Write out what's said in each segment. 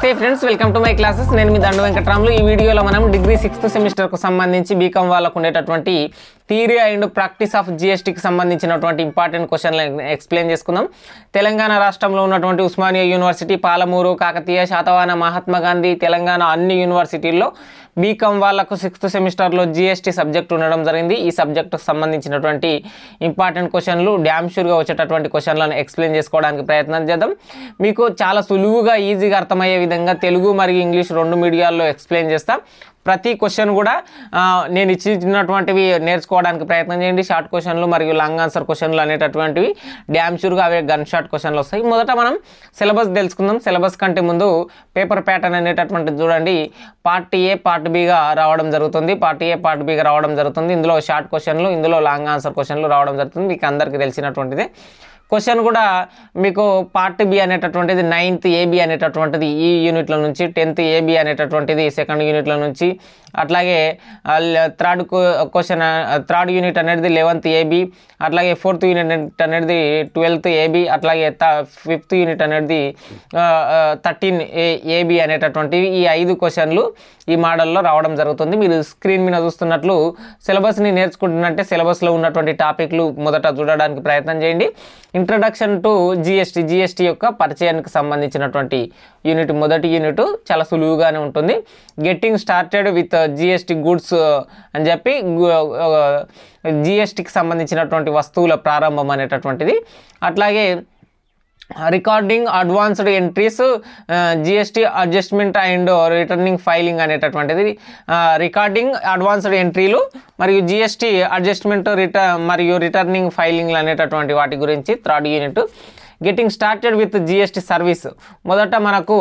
నమస్తే friends, welcome to my classes. నేను మీ దండు వెంకట్రాములు. ఈ వీడియోలో మనం డిగ్రీ 6th సెమిస్టర్కు సంబంధించి బీకామ్ వాళ్ళకు ఉండేటటువంటి థియరీ అండ్ ప్రాక్టీస్ ఆఫ్ జిఎస్టీకి సంబంధించినటువంటి ఇంపార్టెంట్ క్వశ్చన్లు ఎక్స్ప్లెయిన్ చేసుకుందాం. తెలంగాణ రాష్ట్రంలో ఉన్నటువంటి ఉస్మానియా యూనివర్సిటీ, పాలమూరు, కాకతీయ, శాతవాహన, మహాత్మా గాంధీ, తెలంగాణ అన్ని యూనివర్సిటీల్లో బీకామ్ వాళ్ళకు 6th సెమిస్టర్లో జిఎస్టీ సబ్జెక్ట్ ఉండడం జరిగింది. ఈ సబ్జెక్టుకు సంబంధించినటువంటి ఇంపార్టెంట్ క్వశ్చన్లు డ్యామ్ షూర్గా వచ్చేటటువంటి క్వశ్చన్లను ఎక్స్ప్లెయిన్ చేసుకోవడానికి ప్రయత్నం చేద్దాం. మీకు చాలా సులువుగా ఈజీగా అర్థమయ్యే విధంగా తెలుగు మరియు ఇంగ్లీష్ రెండు మీడియాల్లో ఎక్స్ప్లెయిన్ చేస్తాం. ప్రతి క్వశ్చన్ కూడా నేను ఇచ్చినటువంటివి నేర్చుకోవడానికి ప్రయత్నం చేయండి. షార్ట్ క్వశ్చన్లు మరియు లాంగ్ ఆన్సర్ క్వశ్చన్లు అనేటటువంటివి డ్యామ్ షూర్గా అవే గన్ షాట్ క్వశ్చన్లు వస్తాయి. మొదట మనం సిలబస్ తెలుసుకుందాం. సిలబస్ కంటే ముందు పేపర్ ప్యాటర్న్ అనేటటువంటిది చూడండి. పార్ట్ ఏ, పార్ట్ బిగా రావడం జరుగుతుంది. పార్ట్ ఏ, పార్ట్ బిగా రావడం జరుగుతుంది. ఇందులో షార్ట్ క్వశ్చన్లు, ఇందులో లాంగ్ ఆన్సర్ క్వశ్చన్లు రావడం జరుగుతుంది. మీకు అందరికీ తెలిసినటువంటిదే. క్వశ్చన్ కూడా మీకు పార్ట్ బి అనేటటువంటిది 9th ఏబి అనేటటువంటిది ఈ యూనిట్ల నుంచి, 10th ఏబి అనేటటువంటిది సెకండ్ యూనిట్ల నుంచి, అట్లాగే థర్డ్ యూనిట్ అనేది 11th ఏబి, అట్లాగే 4th యూనిట్ అనేది 12th ఏబి, అట్లాగే 5th యూనిట్ అనేది 13 ఏబి అనేటటువంటివి ఈ 5 క్వశ్చన్లు ఈ మోడల్లో రావడం జరుగుతుంది. మీరు స్క్రీన్ మీద చూస్తున్నట్లు సిలబస్ని నేర్చుకుంటున్నట్టే సిలబస్లో ఉన్నటువంటి టాపిక్లు మొదట చూడడానికి ప్రయత్నం చేయండి. ఇంట్రడక్షన్ టు జిఎస్టీ యొక్క పరిచయానికి సంబంధించినటువంటి యూనిట్, మొదటి యూనిట్ చాలా సులువుగానే ఉంటుంది. Getting started with GST goods అని చెప్పి జిఎస్టీకి సంబంధించినటువంటి వస్తువుల ప్రారంభం అనేటటువంటిది, అట్లాగే recording advanced entries, GST adjustment and returning filing అనేటటువంటిది, రికార్డింగ్ అడ్వాన్స్డ్ ఎంట్రీలు మరియు జిఎస్టీ అడ్జస్ట్మెంట్ మరియు రిటర్నింగ్ ఫైలింగ్లు అనేటటువంటి వాటి గురించి third unit. Getting started with GST service, మొదట మనకు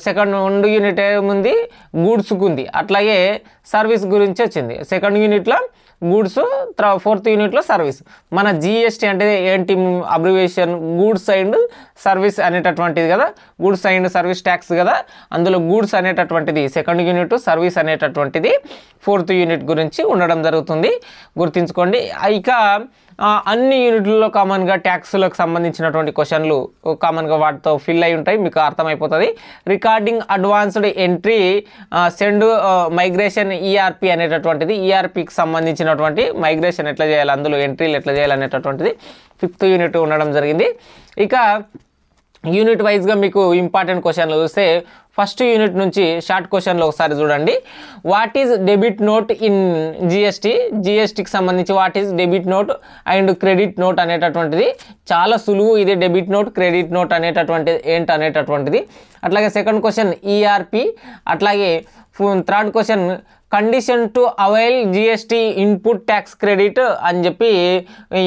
సెకండ్ యూనిట్ ఏముంది, గూడ్స్కు ఉంది, అట్లాగే సర్వీస్ గురించి వచ్చింది. సెకండ్ యూనిట్లో గూడ్స్, 4th యూనిట్లో సర్వీస్. మన జిఎస్టీ అంటే ఏంటి అబ్రివేషన్, గూడ్స్ అండ్ సర్వీస్ అనేటటువంటిది కదా, గూడ్స్ అండ్ సర్వీస్ ట్యాక్స్ కదా. అందులో గూడ్స్ అనేటటువంటిది సెకండ్ యూనిట్, సర్వీస్ అనేటటువంటిది 4th యూనిట్ గురించి ఉండడం జరుగుతుంది, గుర్తుంచుకోండి. ఇక అన్ని యూనిట్లలో కామన్గా ట్యాక్స్లకు సంబంధించినటువంటి క్వశ్చన్లు కామన్గా వాటితో ఫిల్ అయి ఉంటాయి, మీకు అర్థమైపోతుంది. Recording advanced entry, send migration, ERP అనేటటువంటిది, ఈఆర్పికి సంబంధించినటువంటి మైగ్రేషన్ ఎట్లా చేయాలి, అందులో ఎంట్రీలు ఎట్లా చేయాలి అనేటటువంటిది 5th యూనిట్ ఉండడం జరిగింది. ఇక యూనిట్ వైజ్గా మీకు ఇంపార్టెంట్ క్వశ్చన్లు చూస్తే ఫస్ట్ యూనిట్ నుంచి షార్ట్ క్వశ్చన్లు ఒకసారి చూడండి. What is debit note in జిఎస్టీకి సంబంధించి what is debit note and credit note అనేటటువంటిది చాలా సులువు. ఇది డెబిట్ నోట్, క్రెడిట్ నోట్ అనేటటువంటిది ఏంటనేటటువంటిది. అట్లాగే సెకండ్ క్వశ్చన్ ఈఆర్పి, అట్లాగే third question condition to avail GST input tax credit అని చెప్పి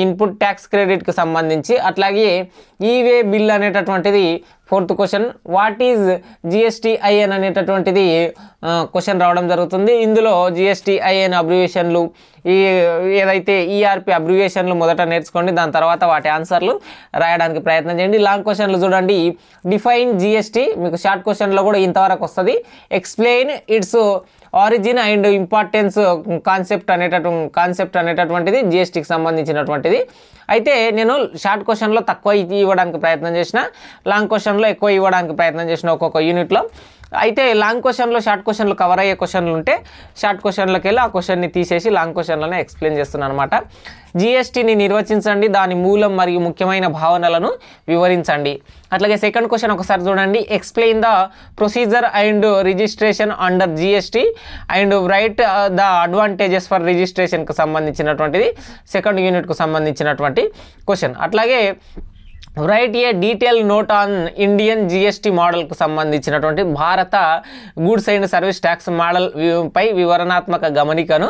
ఇన్పుట్ ట్యాక్స్ క్రెడిట్కి సంబంధించి, అట్లాగే ఈవే బిల్ అనేటటువంటిది 4th question. What is GSTIN అనేటటువంటిది క్వశ్చన్ రావడం జరుగుతుంది. ఇందులో జిఎస్టీఐఎన్ అబ్రివేషన్లు, ఏదైతే ఈఆర్పి అబ్రివేషన్లు మొదట నేర్చుకోండి, దాని తర్వాత వాటి ఆన్సర్లు రాయడానికి ప్రయత్నం చేయండి. లాంగ్ క్వశ్చన్లు చూడండి. డిఫైన్ జిఎస్టీ, మీకు షార్ట్ క్వశ్చన్లో కూడా ఇంతవరకు వస్తుంది. Explain its origin and importance concept అనేటటువంటిది జిఎస్టీకి సంబంధించినటువంటిది. అయితే నేను షార్ట్ క్వశ్చన్లో తక్కువ ఇవ్వడానికి ప్రయత్నం చేసిన, లాంగ్ క్వశ్చన్లో ఎక్కువ ఇవ్వడానికి ప్రయత్నం చేసిన ఒక్కొక్క యూనిట్లో. అయితే లాంగ్ క్వశ్చన్లో షార్ట్ క్వశ్చన్లు కవర్ అయ్యే క్వశ్చన్లు ఉంటే షార్ట్ క్వశ్చన్లోకి వెళ్ళి ఆ క్వశ్చన్ని తీసేసి లాంగ్ క్వశ్చన్లను ఎక్స్ప్లెయిన్ చేస్తున్నాను అనమాట. జిఎస్టీని నిర్వచించండి, దాని మూలం మరియు ముఖ్యమైన భావనలను వివరించండి. అట్లాగే సెకండ్ క్వశ్చన్ ఒకసారి చూడండి. Explain the procedure and registration under GST and write the advantages for రిజిస్ట్రేషన్కి సంబంధించినటువంటిది సెకండ్ యూనిట్కు సంబంధించినటువంటి క్వశ్చన్. అట్లాగే write a detail note on Indian GST మోడల్కు సంబంధించినటువంటి భారత goods and service tax model పై వివరణాత్మక గమనికను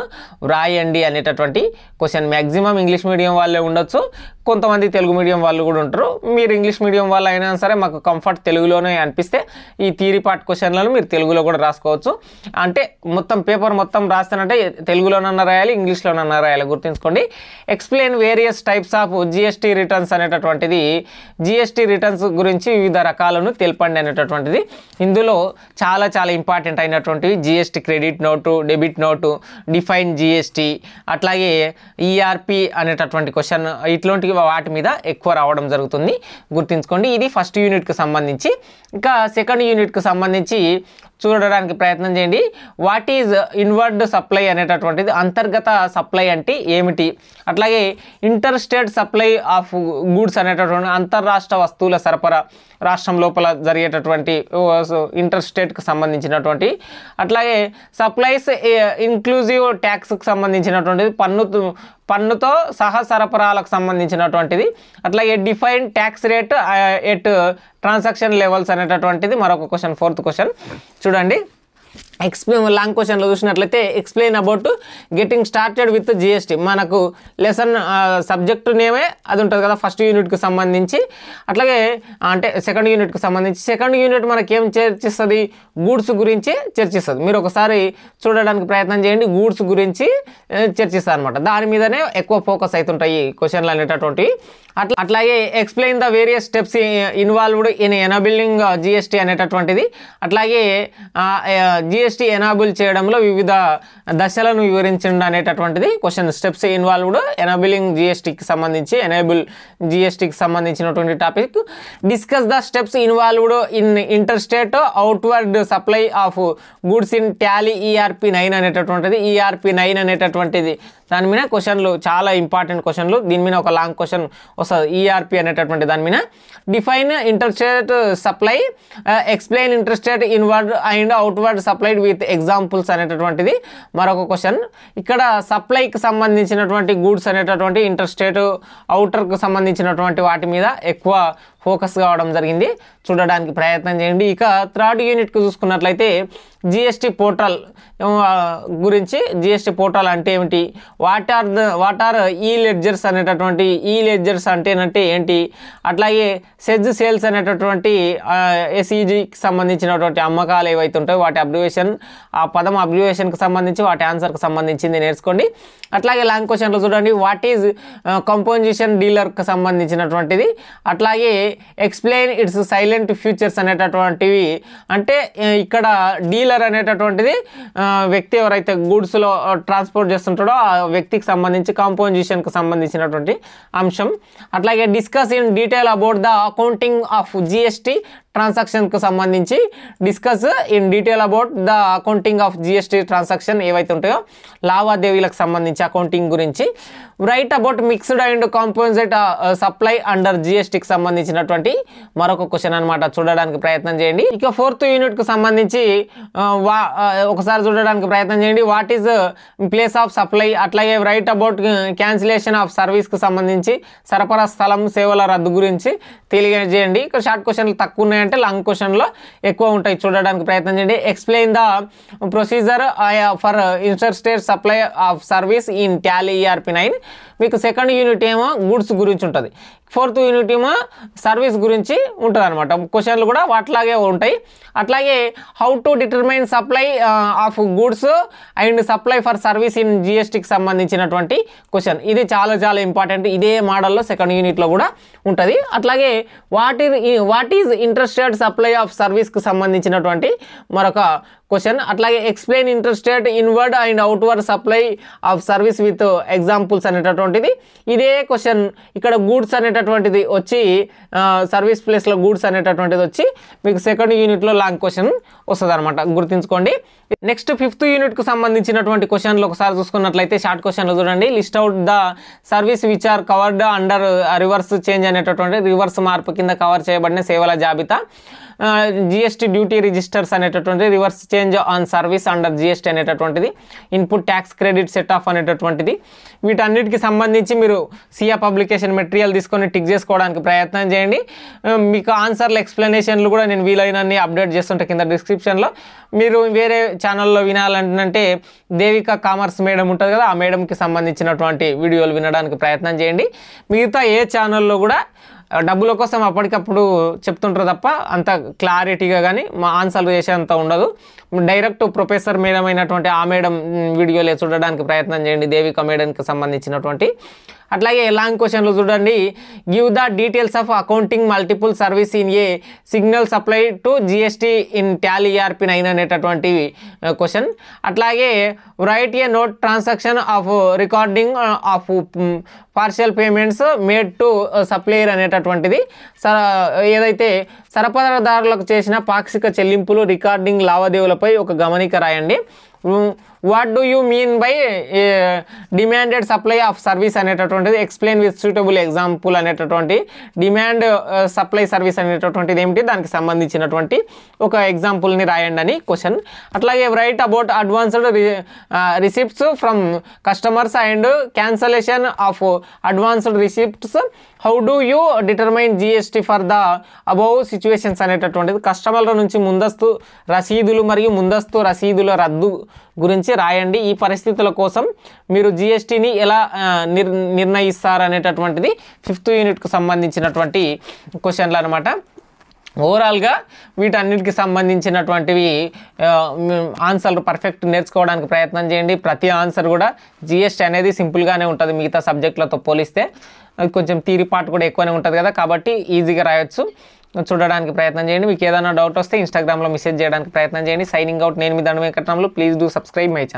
వ్రాయండి అనేటటువంటి క్వశ్చన్. మ్యాక్సిమం ఇంగ్లీష్ మీడియం వాళ్ళే ఉండొచ్చు, కొంతమంది తెలుగు మీడియం వాళ్ళు కూడా ఉంటారు. మీరు ఇంగ్లీష్ మీడియం వాళ్ళు అయినా సరే మాకు కంఫర్ట్ తెలుగులోనే అనిపిస్తే ఈ థియరీ పార్ట్ క్వశ్చన్లను మీరు తెలుగులో కూడా రాసుకోవచ్చు. అంటే మొత్తం పేపర్ మొత్తం రాస్తానంటే తెలుగులోనన్నా రాయాలి, ఇంగ్లీష్లోనన్నా రాయాలి, గుర్తుంచుకోండి. Explain various types of GST returns అనేటటువంటిది జిఎస్టీ రిటర్న్స్ గురించి వివిధ రకాలను తెలపండి అనేటటువంటిది. ఇందులో చాలా చాలా ఇంపార్టెంట్ అయినటువంటివి GST credit note, debit note, define GST, అట్లాగే ఈఆర్పి అనేటటువంటి క్వశ్చన్, ఇట్లాంటి వాటి మీద ఎక్కువ రావడం జరుగుతుంది, గుర్తుంచుకోండి. ఇది ఫస్ట్ యూనిట్కి సంబంధించి. ఇంకా సెకండ్ యూనిట్కి సంబంధించి చూడడానికి ప్రయత్నం చేయండి. వాట్ ఈజ్ ఇన్వర్డ్ సప్లై అనేటటువంటిది, అంతర్గత సప్లై అంటే ఏమిటి, అట్లాగే inter state supply of goods అనేటటువంటి అంతర్రాష్ట్ర వస్తువుల సరఫరా రాష్ట్రం లోపల జరిగేటటువంటి ఇంటర్ స్టేట్కి సంబంధించినటువంటి, అట్లాగే సప్లైస్ ఇన్క్లూజివ్ ట్యాక్స్కి సంబంధించినటువంటిది పన్నుతో సహా సరఫరాలకు సంబంధించినటువంటిది, అట్లాగే define tax rate at transaction levels అనేటటువంటిది మరొక క్వశ్చన్, ఫోర్త్ క్వశ్చన్ చూడండి. లాంగ్ క్వశ్చన్లో చూసినట్లయితే explain about getting started with GST, మనకు లెసన్ సబ్జెక్టు నేమే అది ఉంటుంది కదా ఫస్ట్ యూనిట్కి సంబంధించి, అట్లాగే అంటే సెకండ్ యూనిట్కి సంబంధించి. సెకండ్ యూనిట్ మనకి ఏం చర్చిస్తుంది, గూడ్స్ గురించి చర్చిస్తుంది. మీరు ఒకసారి చూడడానికి ప్రయత్నం చేయండి, గూడ్స్ గురించి చర్చిస్తుంది అనమాట. దాని మీదనే ఎక్కువ ఫోకస్ అవుతుంటాయి క్వశ్చన్లు అనేటటువంటివి. అట్లాగే explain the various steps involved in enabling GST అనేటటువంటిది, అట్లాగే జిఎస్టీ ఎనాబుల్ చేయడంలో వివిధ దశలను వివరించండి అనేటటువంటిది క్వశ్చన్. స్టెప్స్ ఇన్వాల్వ్డ్ ఎనాబిలింగ్ జిఎస్టీకి సంబంధించి, ఎనేబుల్ జిఎస్టీకి సంబంధించినటువంటి topic. Discuss the steps involved in inter state outward supply of goods in Tally ERP 9 అనేటటువంటిది. ఈఆర్పి 9 అనేటటువంటిది దాని మీద క్వశ్చన్లు చాలా ఇంపార్టెంట్ క్వశ్చన్లు, దీని మీద ఒక లాంగ్ క్వశ్చన్ వస్తుంది ఈఆర్పి అనేటటువంటి దాని మీద. Define inter state supply, explain inter state inward and outward supplied with examples అనేటటువంటిది మరొక క్వశ్చన్. ఇక్కడ సప్లైకి సంబంధించినటువంటి గూడ్స్ అనేటటువంటి ఇంటర్ స్టేట్ అవుటర్కి సంబంధించినటువంటి వాటి మీద ఎక్కువ ఫోకస్ కావడం జరిగింది, చూడడానికి ప్రయత్నం చేయండి. ఇక థర్డ్ యూనిట్కి చూసుకున్నట్లయితే జిఎస్టీ పోర్టల్ గురించి, జిఎస్టీ పోర్టల్ అంటే ఏమిటి, వాట్ ఆర్ ఈ లెడ్జర్స్ అనేటటువంటి, ఈ లెడ్జర్స్ అంటే ఏంటి, అట్లాగే సెజ్ సేల్స్ అనేటటువంటి ఎస్ఈజికి సంబంధించినటువంటి అమ్మకాలు ఏవైతే ఉంటాయో వాటి అబ్రివేషన్, ఆ పదం అబ్రివేషన్కి సంబంధించి వాటి ఆన్సర్కి సంబంధించింది నేర్చుకోండి. అట్లాగే లాంగ్ క్వశ్చన్లో చూడండి, వాట్ ఈజ్ కంపోజిషన్ డీలర్కి సంబంధించినటువంటిది, అట్లాగే ఎక్స్ప్లెయిన్ ఇట్స్ సైలెంట్ ఫ్యూచర్స్ అనేటటువంటివి. అంటే ఇక్కడ డీలర్ అనేటటువంటిది వ్యక్తి ఎవరైతే గూడ్స్లో ట్రాన్స్పోర్ట్ చేస్తుంటాడో ఆ వ్యక్తికి సంబంధించి కాంపోజిషన్కి సంబంధించినటువంటి అంశం. అట్లాగే discuss in detail about the accounting of GST ట్రాన్సాక్షన్కి సంబంధించి, discuss in detail about the accounting of GST transaction ఏవైతే ఉంటాయో లావాదేవీలకు సంబంధించి అకౌంటింగ్ గురించి. Write about mixed and composite supply under జిఎస్టీకి సంబంధించినటువంటి మరొక క్వశ్చన్ అనమాట, చూడడానికి ప్రయత్నం చేయండి. ఇక ఫోర్త్ యూనిట్కి సంబంధించి ఒకసారి చూడడానికి ప్రయత్నం చేయండి. What is place of supply, అట్లాగే రైట్ అబౌట్ క్యాన్సిలేషన్ ఆఫ్ సర్వీస్కి సంబంధించి సరఫరా స్థలం సేవల రద్దు గురించి తెలియజేయండి. ఇక షార్ట్ క్వశ్చన్లు తక్కువ ఉన్నాయంటే లాంగ్ క్వశ్చన్లో ఎక్కువ ఉంటాయి, చూడడానికి ప్రయత్నం చేయండి. Explain the procedure for inter state supply of service in Tally ERP 9. మీకు సెకండ్ యూనిట్ ఏమో గూడ్స్ గురించి ఉంటుంది, ఫోర్త్ యూనిట్ ఏమో సర్వీస్ గురించి ఉంటుంది అనమాట. క్వశ్చన్లు కూడా వాటిలాగే ఉంటాయి. అట్లాగే how to determine supply of goods and supply for service in జిఎస్టీకి సంబంధించినటువంటి క్వశ్చన్, ఇది చాలా చాలా ఇంపార్టెంట్. ఇదే మోడల్లో సెకండ్ యూనిట్లో కూడా ఉంటుంది. అట్లాగే what is inter state supply of సర్వీస్కి సంబంధించినటువంటి మరొక క్వశ్చన్. అట్లాగే explain inter state inward and outward supply of service with examples అనేటటువంటిది ఇదే క్వశ్చన్. ఇక్కడ గూడ్స్ అనేటటువంటిది వచ్చి సర్వీస్ ప్లేస్లో గూడ్స్ అనేటటువంటిది వచ్చి మీకు సెకండ్ యూనిట్లో లాంగ్ క్వశ్చన్ వస్తుంది అనమాట, గుర్తుంచుకోండి. నెక్స్ట్ ఫిఫ్త్ యూనిట్కు సంబంధించినటువంటి క్వశ్చన్లు ఒకసారి చూసుకున్నట్లయితే షార్ట్ క్వశ్చన్లో చూడండి. List out the service which are covered under reverse change అనేటటువంటి, రివర్స్ మార్పు కింద కవర్ చేయబడిన సేవల జాబితా. జిఎస్టీ డ్యూటీ రిజిస్టర్స్ అనేటటువంటి, reverse change on service under GST అనేటటువంటిది, input tax credit set off అనేటటువంటిది. వీటన్నిటికి సంబంధించి మీరు సియా పబ్లికేషన్ మెటీరియల్ తీసుకొని టిక్ చేసుకోవడానికి ప్రయత్నం చేయండి. మీకు ఆన్సర్లు ఎక్స్ప్లెనేషన్లు కూడా నేను వీలైనన్ని అప్డేట్ చేస్తుంటే కింద డిస్క్రిప్షన్లో. మీరు వేరే ఛానల్లో వినాలంటే దేవిక కామర్స్ మేడం ఉంటుంది కదా, ఆ మేడంకి సంబంధించినటువంటి వీడియోలు వినడానికి ప్రయత్నం చేయండి. మిగతా ఏ ఛానల్లో కూడా డబ్బుల కోసం అప్పటికప్పుడు చెప్తుంటారు తప్ప అంత క్లారిటీగా కానీ మా ఆన్సర్లు చేసేంత ఉండదు. డైరెక్ట్ ప్రొఫెసర్ మేడం అయినటువంటి ఆ మేడం వీడియోలే చూడడానికి ప్రయత్నం చేయండి, దేవిక మేడంకి సంబంధించినటువంటి. అట్లాగే లాంగ్ క్వశ్చన్లు చూడండి. Give the details of accounting multiple service in a signal supply to GST in Tally ERP9 అనేటటువంటి క్వశ్చన్. అట్లాగే write a note transaction of recording of partial payments made to supplier అనేటటువంటిది. ఏదైతే సరఫరాదారులకు చేసిన పాక్షిక చెల్లింపులు రికార్డింగ్ లావాదేవీలపై ఒక గమనిక రాయండి. What do you mean by demanded supply of service అనేటటువంటిది ఎక్స్ప్లెయిన్ విత్ సూటబుల్ ఎగ్జాంపుల్ అనేటటువంటి డిమాండ్ సప్లై సర్వీస్ అనేటటువంటిది ఏమిటి, దానికి సంబంధించినటువంటి ఒక ఎగ్జాంపుల్ని రాయండి అని క్వశ్చన్. అట్లాగే write about advanced receipts from customers and cancellation of advanced receipts. How do you determine GST for the above situations అనేటటువంటిది కస్టమర్ల నుంచి ముందస్తు రసీదులు మరియు ముందస్తు రసీదుల రద్దు గురించి రాయండి. ఈ పరిస్థితుల కోసం మీరు జిఎస్టీని ఎలా నిర్ణయిస్తారు అనేటటువంటిది 5th యూనిట్కు సంబంధించినటువంటి క్వశ్చన్లు అనమాట. ఓవరాల్గా వీటన్నిటికి సంబంధించినటువంటివి ఆన్సర్లు పర్ఫెక్ట్ నేర్చుకోవడానికి ప్రయత్నం చేయండి. ప్రతి ఆన్సర్ కూడా జిఎస్టీ అనేది సింపుల్గానే ఉంటుంది మిగతా సబ్జెక్టులతో పోలిస్తే. అది కొంచెం థియరీ పార్ట్ కూడా ఎక్కువనే ఉంటుంది కదా, కాబట్టి ఈజీగా రాయొచ్చు. చూడడానికి ప్రయత్నం చేయండి. మీకు ఏదైనా డౌట్ వస్తే ఇన్స్టాగ్రామ్లో మెసేజ్ చేయడానికి ప్రయత్నం చేయండి. Signing out. నేను మీ దండ Venkataramulu. Please do subscribe my channel.